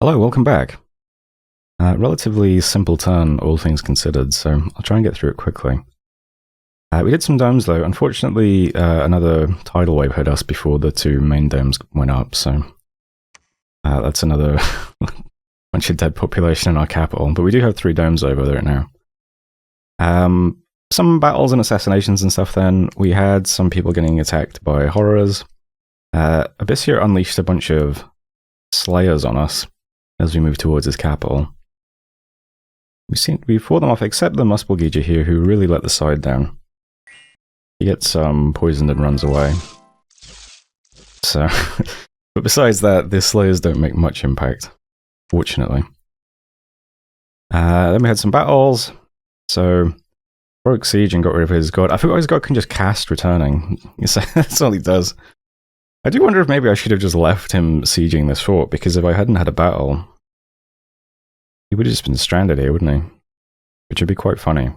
Hello, welcome back. Relatively simple turn, all things considered, so I'll try and get through it quickly. We did some domes though. Unfortunately, another tidal wave hit us before the two main domes went up, so that's another bunch of dead population in our capital. But we do have 3 domes over there now. Some battles and assassinations and stuff then. We had some people getting attacked by horrors. Abyssir unleashed a bunch of slayers on us as we move towards his capital. We fought them off, except the Muspelheim here, who really let the side down. He gets poisoned and runs away. So, but besides that, the slayers don't make much impact, fortunately. Then we had some battles. So, broke siege and got rid of his god. I forgot his god can just cast returning. That's all he does. I do wonder if maybe I should have just left him sieging this fort, because if I hadn't had a battle, he would have just been stranded here, wouldn't he? Which would be quite funny.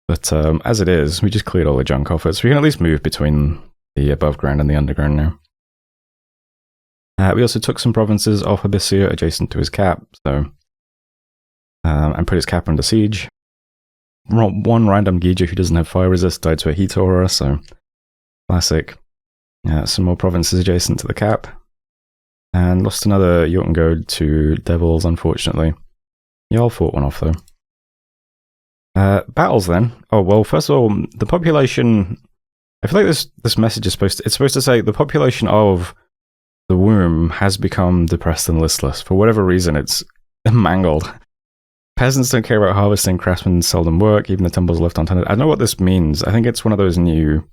But as it is, we just cleared all the junk off it, so we can at least move between the above ground and the underground now. We also took some provinces off Abyssir adjacent to his cap, so and put his cap under siege. One random Gija who doesn't have fire resist died to a heat aura, so classic. Some more provinces adjacent to the cap. And lost another Jotengode to devils, unfortunately. Y'all fought one off, though. Battles, then. Oh, well, first of all, the population... I feel like this message is supposed to say the population of the womb has become depressed and listless. For whatever reason, it's mangled. Peasants don't care about harvesting, craftsmen seldom work, even the temples are left untended. I don't know what this means. I think it's one of those new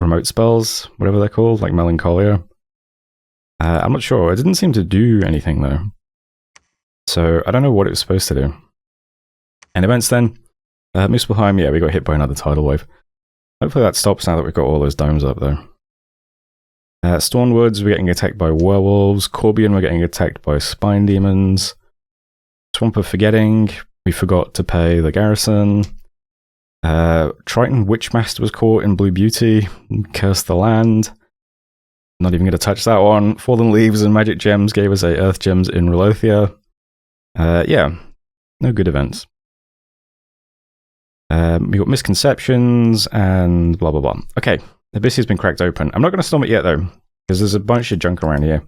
remote spells, whatever they're called, like Melancholia. I'm not sure. It didn't seem to do anything, though. So, I don't know what it was supposed to do. And events then. Muspelheim, yeah, we got hit by another tidal wave. Hopefully that stops now that we've got all those domes up there. Stornwoods, we're getting attacked by werewolves. Corbion, we're getting attacked by spine demons. Swamp of Forgetting, we forgot to pay the garrison. Triton Witchmaster was caught in Blue Beauty. Cursed the land. Not even going to touch that one. Fallen Leaves and Magic Gems gave us a Earth Gems in Relothia. Yeah, no good events. We got Misconceptions and blah blah blah. Okay, Abyssir's been cracked open. I'm not going to storm it yet though, because there's a bunch of junk around here.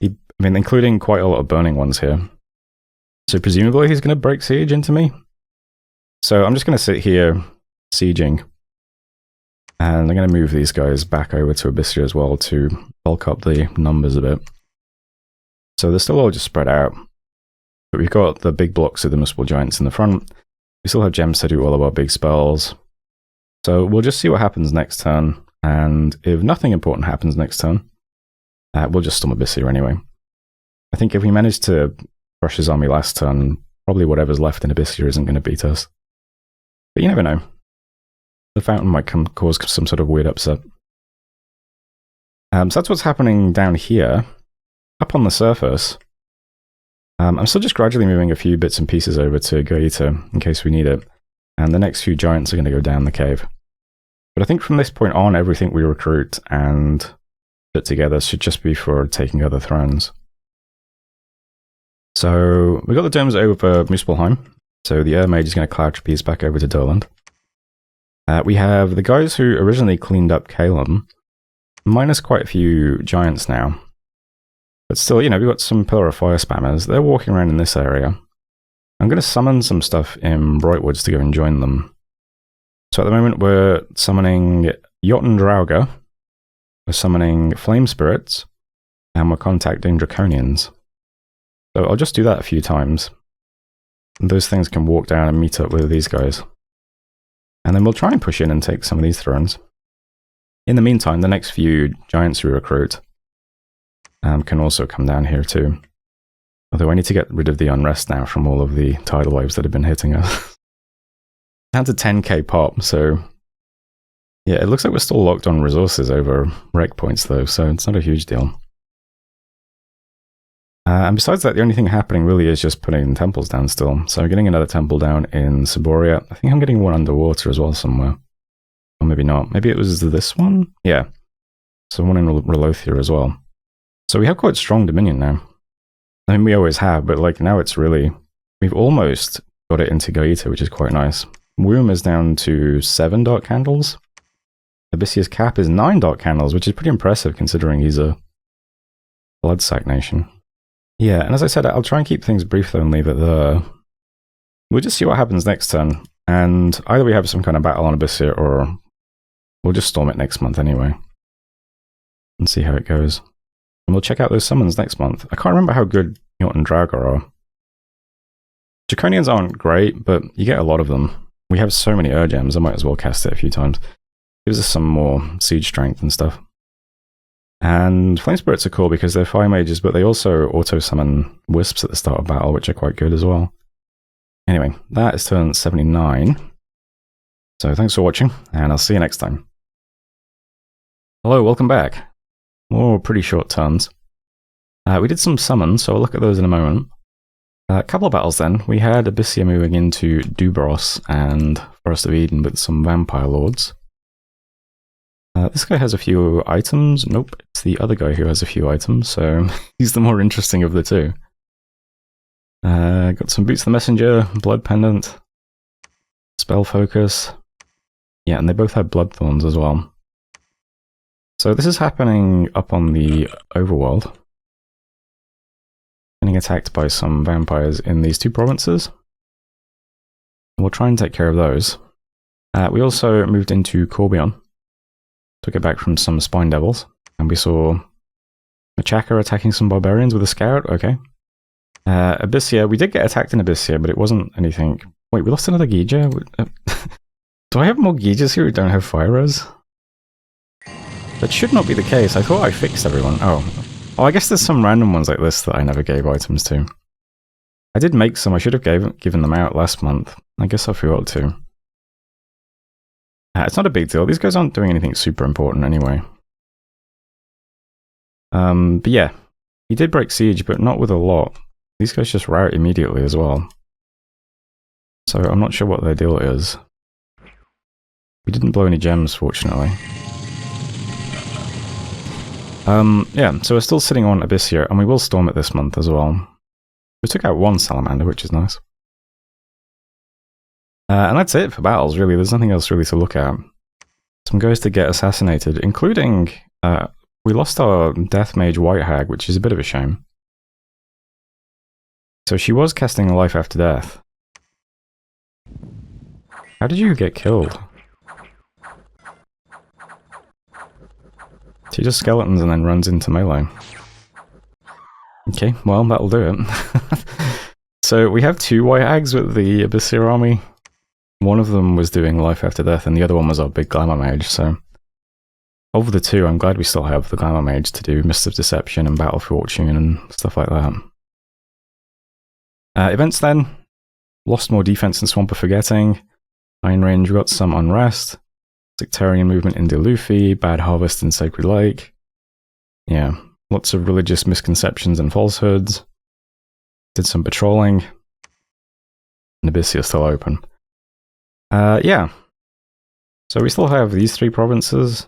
I mean, including quite a lot of burning ones here. So presumably he's going to break siege into me. So I'm just going to sit here sieging. And I'm going to move these guys back over to Abyssir as well to bulk up the numbers a bit. So they're still all just spread out. But we've got the big blocks of the Muspel Giants in the front. We still have gems to do all of our big spells. So we'll just see what happens next turn. And if nothing important happens next turn, we'll just storm Abyssir anyway. I think if we manage to crush his army last turn, probably whatever's left in Abyssir isn't going to beat us. But you never know. The fountain might cause some sort of weird upset. So that's what's happening down here. Up on the surface, I'm still just gradually moving a few bits and pieces over to Gaeta in case we need it. And the next few giants are going to go down the cave. But I think from this point on, everything we recruit and put together should just be for taking other thrones. So we got the domes over for Muspelheim. So the Air Mage is going to cloud trapeze back over to Durland. We have the guys who originally cleaned up Calum, minus quite a few giants now. But still, you know, we've got some Pillar of Fire spammers. They're walking around in this area. I'm going to summon some stuff in Brightwoods to go and join them. So at the moment we're summoning Jotun Drauga, we're summoning Flame Spirits, and we're contacting Draconians. So I'll just do that a few times. Those things can walk down and meet up with these guys. And then we'll try and push in and take some of these thrones. In the meantime, the next few giants we recruit can also come down here too. Although I need to get rid of the unrest now from all of the tidal waves that have been hitting us. Down to 10k pop, so... Yeah, it looks like we're still locked on resources over rec points though, so it's not a huge deal. And besides that, the only thing happening really is just putting temples down still. So I'm getting another temple down in Saboria. I think I'm getting one underwater as well somewhere. Or maybe not. Maybe it was this one? Yeah. So one in Relothia as well. So we have quite strong Dominion now. I mean, we always have, but like now it's really... We've almost got it into Gaeta, which is quite nice. Womb is down to 7 dark candles. Abyssia's cap is 9 dark candles, which is pretty impressive considering he's a bloodsack nation. Yeah, and as I said, I'll try and keep things brief though and leave it there. We'll just see what happens next turn. And either we have some kind of battle on Abyssia, or we'll just storm it next month anyway. And see how it goes. And we'll check out those summons next month. I can't remember how good Jort and Draugr are. Draconians aren't great, but you get a lot of them. We have so many gems, I might as well cast it a few times. Gives us some more siege strength and stuff. And Flame Spirits are cool because they're fire mages, but they also auto-summon wisps at the start of battle, which are quite good as well. Anyway, that is turn 79. So thanks for watching, and I'll see you next time. Hello, welcome back. More pretty short turns. We did some summons, so I'll look at those in a moment. A couple of battles then. We had Abyssia moving into Dubros and Forest of Eden with some Vampire Lords. This guy has a few items. Nope, it's the other guy who has a few items, so he's the more interesting of the two. Got some Boots of the Messenger, Blood Pendant, Spell Focus. Yeah, and they both have Blood Thorns as well. So this is happening up on the overworld. Getting attacked by some vampires in these two provinces. We'll try and take care of those. We also moved into Corbion. Took it back from some Spine Devils. And we saw Machaka attacking some barbarians with a scout. Okay. Abyssia, we did get attacked in Abyssia, but it wasn't anything... Wait, we lost another Gija? Do I have more Gijas here who don't have fire res? That should not be the case. I thought I fixed everyone. Oh, I guess there's some random ones like this that I never gave items to. I did make some. I should have given them out last month. I guess I forgot to. It's not a big deal. These guys aren't doing anything super important anyway. But yeah, he did break siege, but not with a lot. These guys just rout immediately as well. So I'm not sure what their deal is. We didn't blow any gems, fortunately. Yeah, so we're still sitting on Abyssia, and we will storm it this month as well. We took out one Salamander, which is nice. And that's it for battles, really. There's nothing else really to look at. Some guys to get assassinated, including... we lost our Death Mage White Hag, which is a bit of a shame. So she was casting Life After Death. How did you get killed? She just skeletons and then runs into melee. Okay, well, that'll do it. So we have two White Hags with the Abyssia army. One of them was doing Life After Death, and the other one was our big Glamour Mage, so... Of the two, I'm glad we still have the Glamour Mage to do Mist of Deception and Battle Fortune and stuff like that. Events then. Lost more defense in Swamp of Forgetting. Iron Range got some Unrest. Sectarian movement in Delufi. Bad Harvest in Sacred Lake. Yeah, lots of religious misconceptions and falsehoods. Did some patrolling. And Abyssia still open. Yeah. So we still have these three provinces.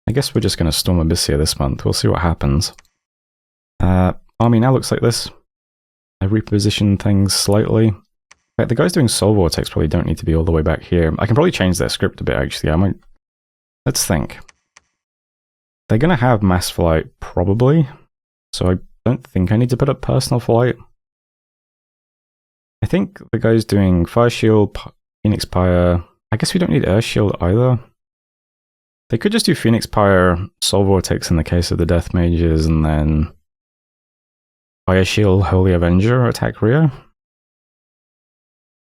I guess we're just going to storm Abyssia this month. We'll see what happens. Army now looks like this. I repositioned things slightly. In fact, the guys doing Soul Vortex probably don't need to be all the way back here. I can probably change their script a bit, actually. I might... Let's think. They're going to have Mass Flight, probably. So I don't think I need to put up Personal Flight. I think the guys doing Fire Shield, Phoenix Pyre... I guess we don't need Air Shield either. They could just do Phoenix Pyre, Soul Vortex in the case of the Death Mages, and then Fire Shield, Holy Avenger, attack Rio.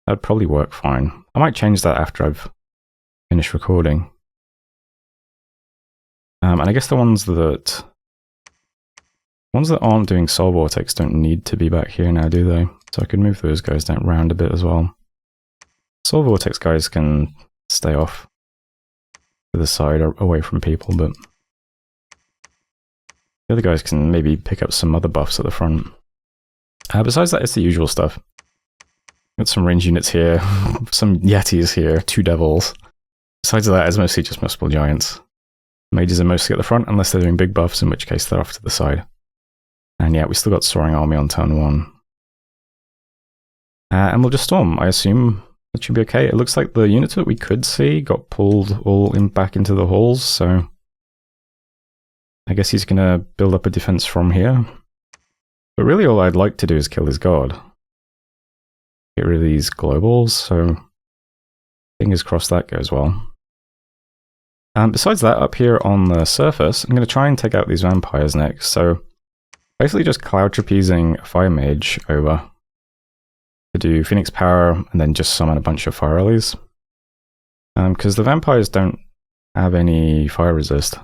That'd probably work fine. I might change that after I've finished recording. And I guess the ones that aren't doing Soul Vortex don't need to be back here now, do they? So I could move those guys down round a bit as well. Soul Vortex guys can stay off to the side or away from people, but the other guys can maybe pick up some other buffs at the front. Besides that, it's the usual stuff. Got some range units here, some Yetis here, 2 Devils. Besides that, it's mostly just Muspel Giants. Mages are mostly at the front, unless they're doing big buffs, in which case they're off to the side. And yeah, we still got Soaring Army on turn 1. And we'll just storm. I assume that should be okay. It looks like the units that we could see got pulled all back into the halls, so I guess he's going to build up a defense from here. But really all I'd like to do is kill his god. Get rid of these globals, so fingers crossed that goes well. Besides that, up here on the surface, I'm going to try and take out these vampires next. So basically just cloud trapezing a fire mage over to do Phoenix Power and then just summon a bunch of fire rallies. Because the vampires don't have any fire resist.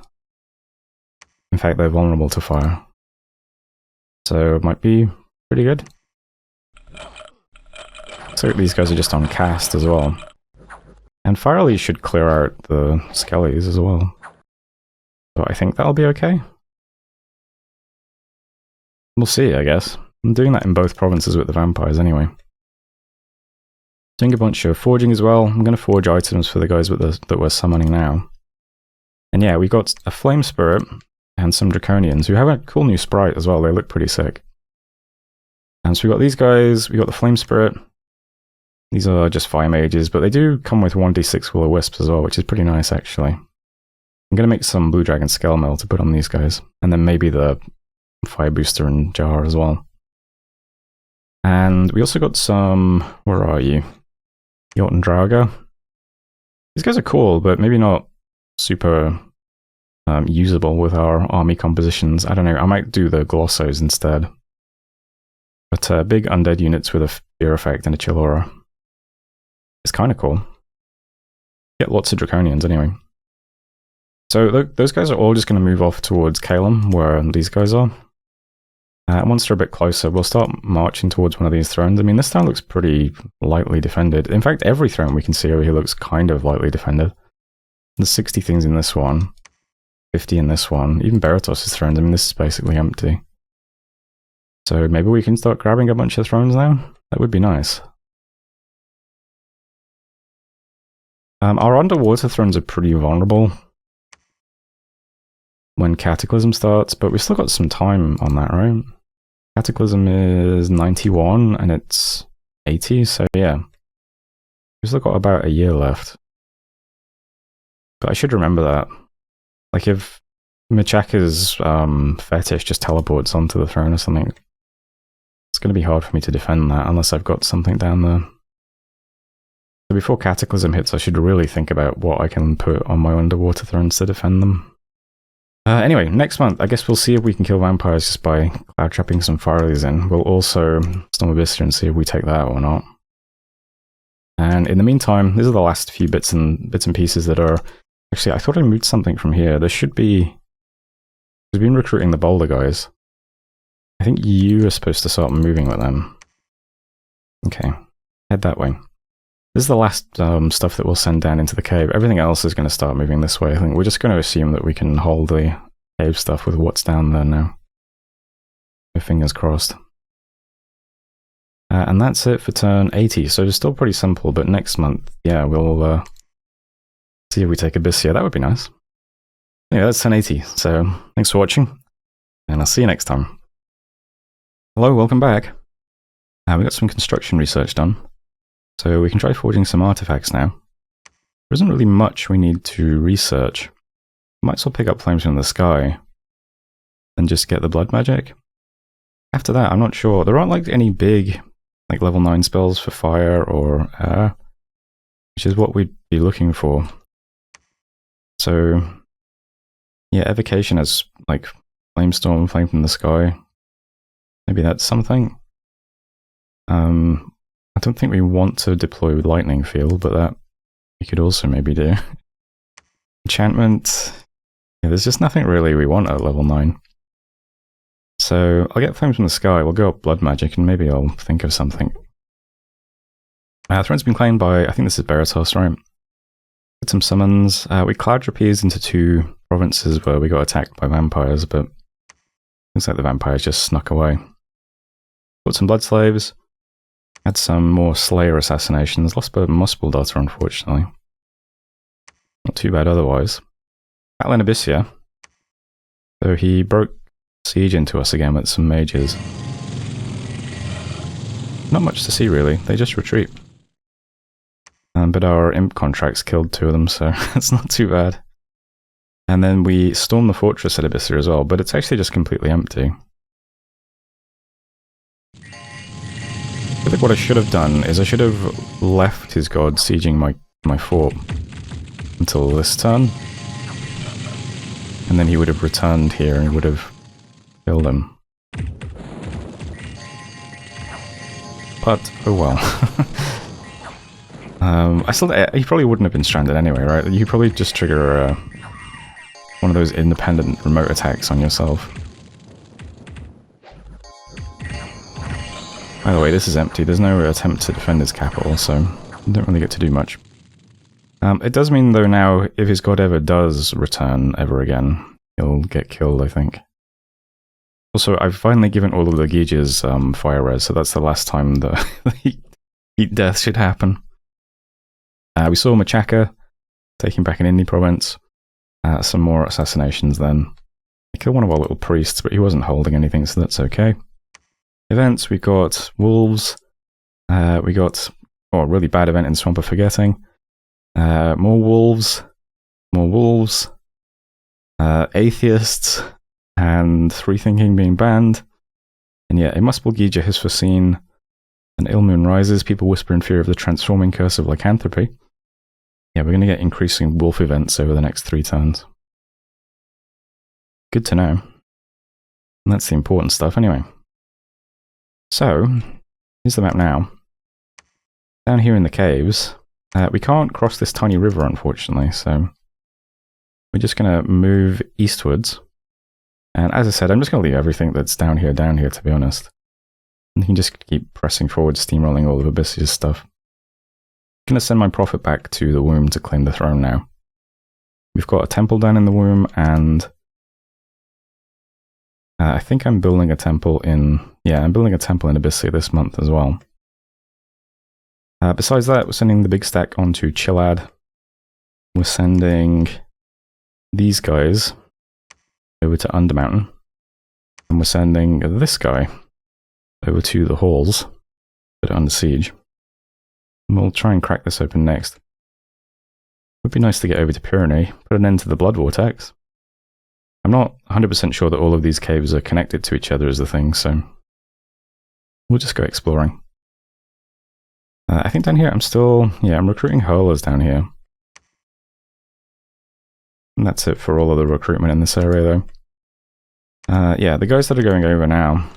In fact, they're vulnerable to fire. So it might be pretty good. So these guys are just on cast as well. And fire rallies should clear out the skellies as well. So I think that'll be okay. We'll see, I guess. I'm doing that in both provinces with the vampires anyway. Doing a bunch of forging as well. I'm going to forge items for the guys that we're summoning now. And yeah, we got a Flame Spirit and some Draconians who have a cool new sprite as well. They look pretty sick. And so we got these guys, we got the Flame Spirit. These are just fire mages, but they do come with 1d6 Will-O-Wisps as well, which is pretty nice actually. I'm going to make some Blue Dragon Scale Mail to put on these guys. And then maybe the Fire Booster and Jar as well. And we also got some, where are you? Jotun Draga. These guys are cool, but maybe not super usable with our army compositions. I don't know, I might do the Glossos instead. But big undead units with a fear effect and a chill aura. It's kind of cool. Get lots of Draconians anyway. So those guys are all just going to move off towards Calum, where these guys are. Once they're a bit closer, we'll start marching towards one of these thrones. I mean, this town looks pretty lightly defended. In fact, every throne we can see over here looks kind of lightly defended. There's 60 things in this one, 50 in this one. Even Beratos' thrones, I mean, this is basically empty. So maybe we can start grabbing a bunch of thrones now? That would be nice. Our underwater thrones are pretty vulnerable when Cataclysm starts, but we've still got some time on that, right? Cataclysm is 91 and it's 80, so yeah. We've still got about a year left. But I should remember that. Like if Machaka's fetish just teleports onto the throne or something, it's going to be hard for me to defend that unless I've got something down there. So before Cataclysm hits, I should really think about what I can put on my underwater thrones to defend them. Anyway, next month, I guess we'll see if we can kill vampires just by cloud trapping some fire rallies in. We'll also Storm Abyssea and see if we take that out or not. And in the meantime, these are the last few bits and pieces that are... Actually, I thought I moved something from here. There should be... We've been recruiting the boulder guys. I think you are supposed to start moving with them. Okay, head that way. This is the last stuff that we'll send down into the cave. Everything else is going to start moving this way. I think we're just going to assume that we can hold the cave stuff with what's down there now. So fingers crossed. And that's it for turn 80. So it's still pretty simple, but next month, yeah, we'll see if we take Abyssea. That would be nice. Yeah, that's turn 80. So thanks for watching, and I'll see you next time. Hello, welcome back. We got some construction research done. So we can try forging some artifacts now. There isn't really much we need to research. Might as well pick up Flames from the Sky and just get the blood magic. After that, I'm not sure. There aren't like any big like level 9 spells for fire or air, which is what we'd be looking for. So yeah, Evocation has like Flamestorm, Flame from the Sky. Maybe that's something. I don't think we want to deploy Lightning Field, but that we could also maybe do. Enchantment. Yeah, there's just nothing really we want at level 9. So I'll get Flames from the Sky, we'll go up Blood Magic, and maybe I'll think of something. Throne's been claimed by, I think this is Beratos, right? Get some summons. We cloud trapezed into 2 provinces where we got attacked by vampires, but looks like the vampires just snuck away. Got some Blood Slaves. Had some more Slayer assassinations. Lost a Muspelheim, unfortunately. Not too bad otherwise. Battling Abyssia. So he broke siege into us again with some mages. Not much to see really, they just retreat. But our imp contracts killed 2 of them, so it's not too bad. And then we stormed the fortress at Abyssia as well, but it's actually just completely empty. I think what I should have done is I should have left his god sieging my fort until this turn. And then he would have returned here and would have killed him. But, oh well. He probably wouldn't have been stranded anyway, right? You probably just trigger one of those independent remote attacks on yourself. By the way, this is empty. There's no attempt to defend his capital, so you don't really get to do much. It does mean, though, now, if his god ever does return ever again, he'll get killed, I think. Also, I've finally given all of the Gieges fire res, so that's the last time the heat death should happen. We saw Machaca taking back an Indie province. Some more assassinations then. He killed one of our little priests, but he wasn't holding anything, so that's okay. Events, we got wolves. We got a really bad event in Swamp of Forgetting. More wolves. More wolves. Atheists. And Freethinking being banned. And yeah, a Muspelheim has foreseen an ill moon rises. People whisper in fear of the transforming curse of lycanthropy. Yeah, we're going to get increasing wolf events over the next 3 turns. Good to know. And that's the important stuff anyway. So, here's the map now. Down here in the caves, we can't cross this tiny river unfortunately, so we're just going to move eastwards. And as I said, I'm just going to leave everything that's down here, to be honest. And you can just keep pressing forward, steamrolling all of Abyssia's stuff. I'm going to send my prophet back to the womb to claim the throne now. We've got a temple down in the womb, and I think I'm building a temple in... Yeah, I'm building a temple in Abyssia this month as well. Besides that, we're sending the big stack onto Chilad. We're sending these guys over to Undermountain. And we're sending this guy over to the halls, put it under siege. And we'll try and crack this open next. It would be nice to get over to Pyrenees, put an end to the Blood Vortex. I'm not 100% sure that all of these caves are connected to each other as the thing, so we'll just go exploring. I think down here I'm recruiting hurlers down here. And that's it for all of the recruitment in this area though. Yeah, the guys that are going over now,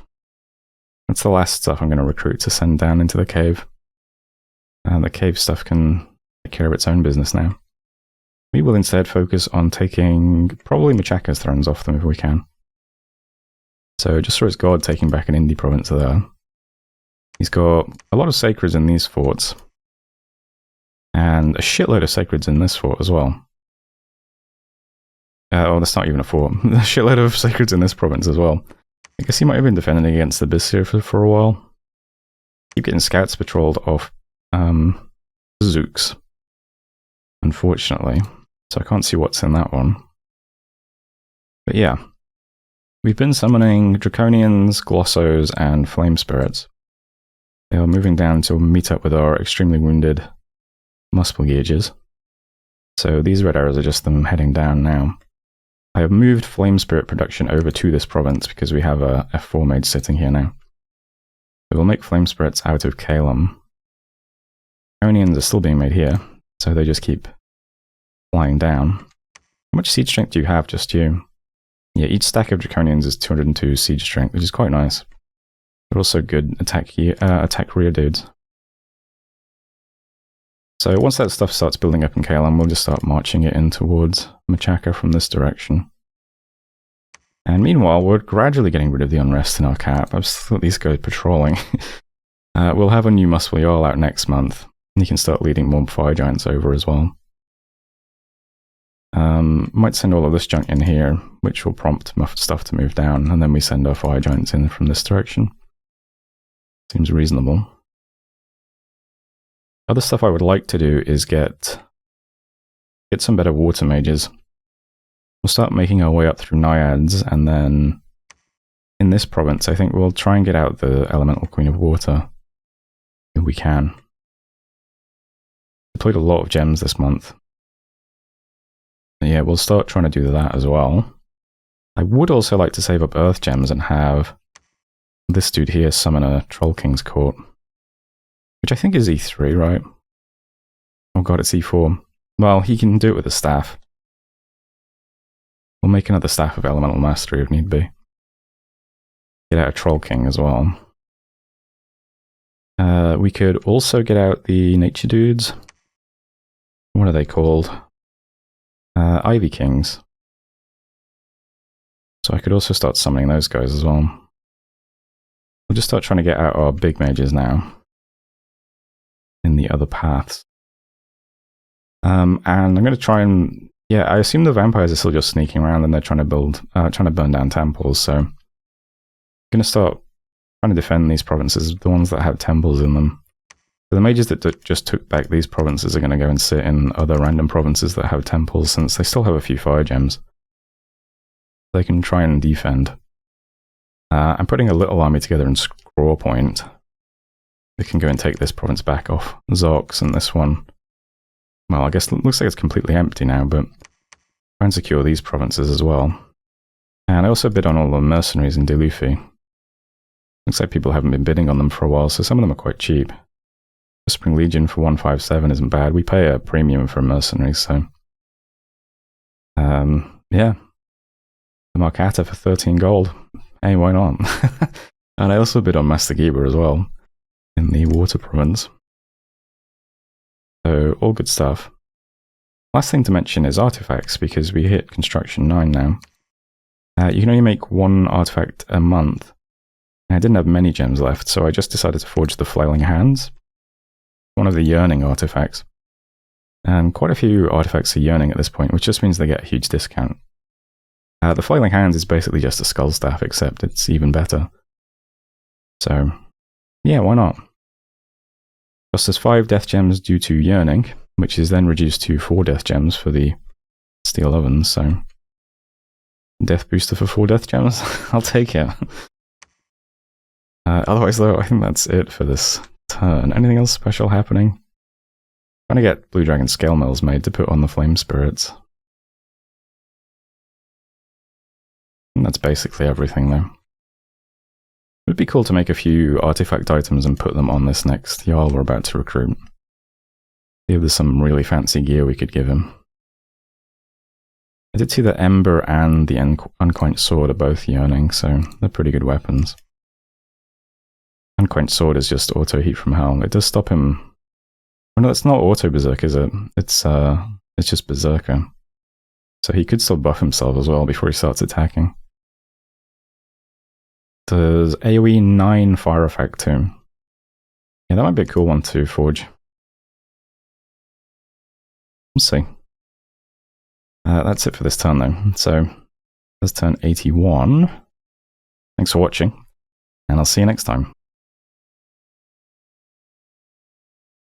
that's the last stuff I'm going to recruit to send down into the cave. The cave stuff can take care of its own business now. We will instead focus on taking probably Machaca's thrones off them if we can. So just saw his god taking back an Indie province there. He's got a lot of sacreds in these forts. And a shitload of sacreds in this fort as well. Oh, that's not even a fort. A shitload of sacreds in this province as well. I guess he might have been defending against the Abyssia for a while. Keep getting scouts patrolled off Zooks, unfortunately. So I can't see what's in that one. But yeah. We've been summoning Draconians, Glossos, and Flame Spirits. They are moving down to meet up with our extremely wounded Muspelheim. So these red arrows are just them heading down now. I have moved Flame Spirit production over to this province because we have a F4 mage sitting here now. We will make Flame Spirits out of Calum. Draconians are still being made here, so they just keep flying down. How much siege strength do you have, just you? Yeah, each stack of Draconians is 202 siege strength, which is quite nice. But also good attack rear dudes. So once that stuff starts building up in Calum, we'll just start marching it in towards Machaca from this direction. And meanwhile, we're gradually getting rid of the unrest in our cap. I've still got these guys patrolling. We'll have a new Muspelheim out next month. And you can start leading more fire giants over as well. Might send all of this junk in here, which will prompt stuff to move down, and then we send our fire giants in from this direction. Seems reasonable. Other stuff I would like to do is get some better water mages. We'll start making our way up through Naiads, and then in this province, I think we'll try and get out the Elemental Queen of Water if we can. Deployed a lot of gems this month. Yeah, we'll start trying to do that as well. I would also like to save up Earth gems and have this dude here summon a Troll King's Court, which I think is E3, right? Oh god, it's E4. Well, he can do it with a staff. We'll make another Staff of Elemental Mastery if need be. Get out a Troll King as well. We could also get out the Nature Dudes. What are they called? Ivy Kings. So I could also start summoning those guys as well. We'll just start trying to get out our big mages now in the other paths. And I'm going to try and... Yeah, I assume the vampires are still just sneaking around and they're trying to burn down temples, so I'm going to start trying to defend these provinces, the ones that have temples in them. So the mages that just took back these provinces are going to go and sit in other random provinces that have temples, since they still have a few fire gems. They can try and defend. I'm putting a little army together in Scraw Point. They can go and take this province back off Zox, and this one, well, I guess it looks like it's completely empty now, but try and secure these provinces as well. And I also bid on all the mercenaries in Delufi. Looks like people haven't been bidding on them for a while, so some of them are quite cheap. Spring Legion for 157 isn't bad. We pay a premium for mercenaries, so... yeah. The Marcata for 13 gold. Hey, why not? And I also bid on Master Geber as well, in the Water Province. So, all good stuff. Last thing to mention is artifacts, because we hit Construction 9 now. You can only make one artifact a month. And I didn't have many gems left, so I just decided to forge the Flailing Hands. One of the Yearning artifacts. And quite a few artifacts are Yearning at this point, which just means they get a huge discount. The Flailing Hands is basically just a Skull Staff, except it's even better. So, yeah, why not? Costs us 5 death gems due to Yearning, which is then reduced to 4 death gems for the Steel Ovens, so... Death booster for 4 death gems? I'll take it. Otherwise, though, I think that's it for this turn. Anything else special happening? Trying to get Blue Dragon Scale Mills made to put on the Flame Spirits. And that's basically everything, though. It would be cool to make a few artifact items and put them on this next Jarl we're about to recruit. See if there's some really fancy gear we could give him. I did see that Ember and the Unquenched Sword are both Yearning, so they're pretty good weapons. Unquenched Sword is just auto heat from hell. It does stop him... Well, no, it's not auto berserk, is it? It's just berserker. So he could still buff himself as well before he starts attacking. Does AoE 9 fire effect too? Yeah, that might be a cool one to forge. We'll see. That's it for this turn though. So, that's turn 81. Thanks for watching, and I'll see you next time.